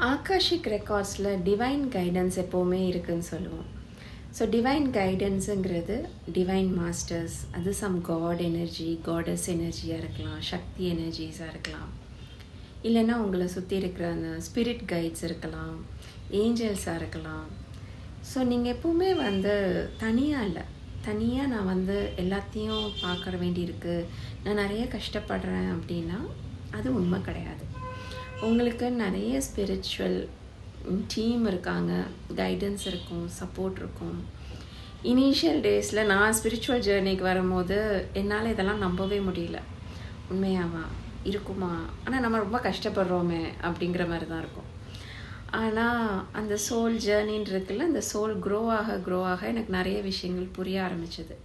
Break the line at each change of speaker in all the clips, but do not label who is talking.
Akashic ரெக்கார்ட்ஸில் divine guidance எப்போவுமே இருக்குதுன்னு சொல்லுவோம். ஸோ டிவைன் கைடன்ஸுங்கிறது டிவைன் மாஸ்டர்ஸ், அது சம் காட் எனர்ஜி, காடஸ் எனர்ஜியாக இருக்கலாம், சக்தி எனர்ஜிஸாக இருக்கலாம், இல்லைன்னா உங்களை சுற்றி இருக்கிற அந்த ஸ்பிரிட் கைட்ஸ் இருக்கலாம், ஏஞ்சல்ஸாக இருக்கலாம். ஸோ நீங்கள் எப்போவுமே தனியாக இல்லை, தனியாக நான் எல்லாத்தையும் பார்க்க வேண்டியிருக்கு, நான் நிறைய கஷ்டப்படுறேன் அப்படின்னா அது உண்மை கிடையாது. உங்களுக்கு நிறைய ஸ்பிரிச்சுவல் டீம் இருக்காங்க, கைடன்ஸ் இருக்கும், சப்போர்ட் இருக்கும். இனிஷியல் டேஸில் நான் ஸ்பிரிச்சுவல் ஜேர்னிக்கு வரும்போது என்னால் இதெல்லாம் நம்பவே முடியல. உண்மையாவா இருக்குமா, ஆனால் நம்ம ரொம்ப கஷ்டப்படுறோமே அப்படிங்கிற மாதிரி தான் இருக்கும். ஆனால் அந்த சோல் ஜேர்னின்னு இருக்குல்ல, அந்த சோல் க்ரோ ஆக எனக்கு நிறைய விஷயங்கள் புரிய ஆரம்பிச்சது.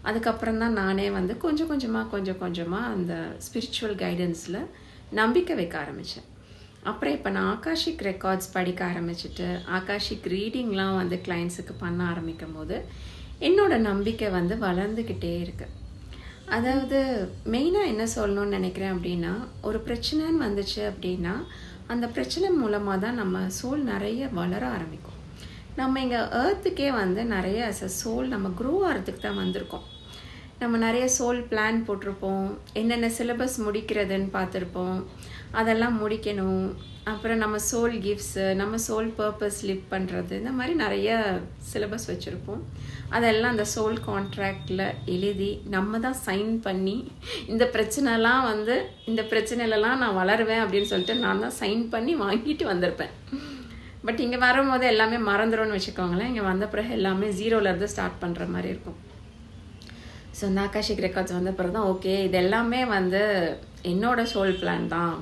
அதுக்கப்புறம் தான் நானே கொஞ்சம் கொஞ்சமாக அந்த ஸ்பிரிச்சுவல் கைடன்ஸில் நம்பிக்கை வைக்க ஆரம்பித்தேன். அப்புறம் இப்போ நான் ஆகாஷிக் ரெக்கார்ட்ஸ் படிக்க ஆரம்பிச்சுட்டு ஆகாஷிக் ரீடிங்லாம் கிளைண்ட்ஸுக்கு பண்ண ஆரம்பிக்கும் போது என்னோடய நம்பிக்கை வளர்ந்துக்கிட்டே இருக்குது. அதாவது மெயினாக என்ன சொல்லணும்னு நினைக்கிறேன் அப்படின்னா, ஒரு பிரச்சனைன்னு வந்துச்சு அப்படின்னா அந்த பிரச்சனை மூலமாக தான் நம்ம சோல் நிறைய வளர ஆரம்பிக்கும். நம்ம இங்கே ஏர்த்துக்கே நிறைய அஸ் அ சோல் நம்ம க்ரோ ஆகிறதுக்கு தான் வந்திருக்கோம். நம்ம நிறைய சோல் பிளான் போட்டிருப்போம், என்னென்ன சிலபஸ் முடிக்கிறதுன்னு பார்த்துருப்போம், அதெல்லாம் முடிக்கணும். அப்புறம் நம்ம சோல் கிஃப்ட்ஸு, நம்ம சோல் பர்பஸ் லிவ் பண்ணுறது, இந்த மாதிரி நிறைய சிலபஸ் வச்சுருப்போம். அதெல்லாம் அந்த சோல் கான்ட்ராக்டில் எழுதி நம்ம தான் சைன் பண்ணி இந்த பிரச்சனைலாம் இந்த பிரச்சனையிலலாம் நான் வளருவேன் அப்படின்னு சொல்லிட்டு நான் தான் சைன் பண்ணி வாங்கிட்டு வந்திருப்பேன். பட் இங்கே வரும்போது எல்லாமே மறந்துடும்னு வச்சுக்கோங்களேன். இங்கே வந்த பிறகு எல்லாமே ஜீரோலேருந்து ஸ்டார்ட் பண்ணுற மாதிரி இருக்கும். ஸோ இந்த ஆகாஷிக் ரெக்கார்ட்ஸ் வந்த பிறகு தான் ஓகே, இது எல்லாமே என்னோட சோல் பிளான் தான்,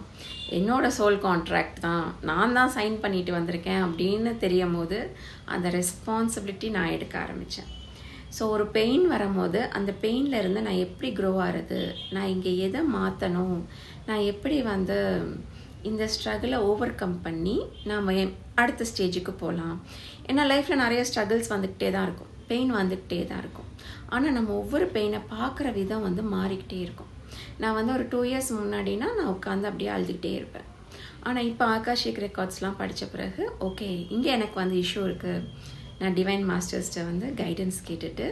என்னோட சோல் கான்ட்ராக்ட் தான், நான் தான் சைன் பண்ணிட்டு வந்திருக்கேன் அப்படின்னு தெரியும் போது அந்த ரெஸ்பான்சிபிலிட்டி நான் எடுக்க ஆரம்பித்தேன். ஸோ ஒரு பெயின் வரும்போது அந்த பெயினில் இருந்து நான் எப்படி க்ரோ ஆகிறது, நான் இங்கே எதை மாற்றணும், நான் எப்படி இந்த ஸ்ட்ரகிளை ஓவர் கம் பண்ணி நாம் அடுத்த ஸ்டேஜுக்கு போகலாம். ஏன்னா லைஃப்பில் நிறைய ஸ்ட்ரகிள்ஸ் வந்துக்கிட்டே தான் இருக்கும், பெயின் வந்துக்கிட்டே தான் இருக்கும். ஆனால் நம்ம ஒவ்வொரு பெயினை பார்க்குற விதம் மாறிக்கிட்டே இருக்கும். நான் ஒரு 2 இயர்ஸ் முன்னாடினா நான் உட்காந்து அப்படியே அழுதுகிட்டே இருப்பேன். ஆனால் இப்போ ஆகாஷிக் ரெக்கார்ட்ஸ்லாம் படித்த பிறகு ஓகே, இங்கே எனக்கு இஷ்யூ இருக்குது, நான் டிவைன் மாஸ்டர்ஸ்ட்டை கைடன்ஸ் கேட்டுட்டு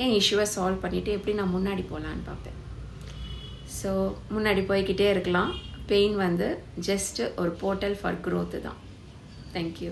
என் இஷ்யூவை சால்வ் பண்ணிவிட்டு எப்படி நான் முன்னாடி போகலான்னு பார்ப்பேன். ஸோ முன்னாடி போய்கிட்டே இருக்கலாம். பெயின் ஜஸ்ட் ஒரு போர்ட்டல் ஃபார் க்ரோத்து தான். தேங்க்யூ.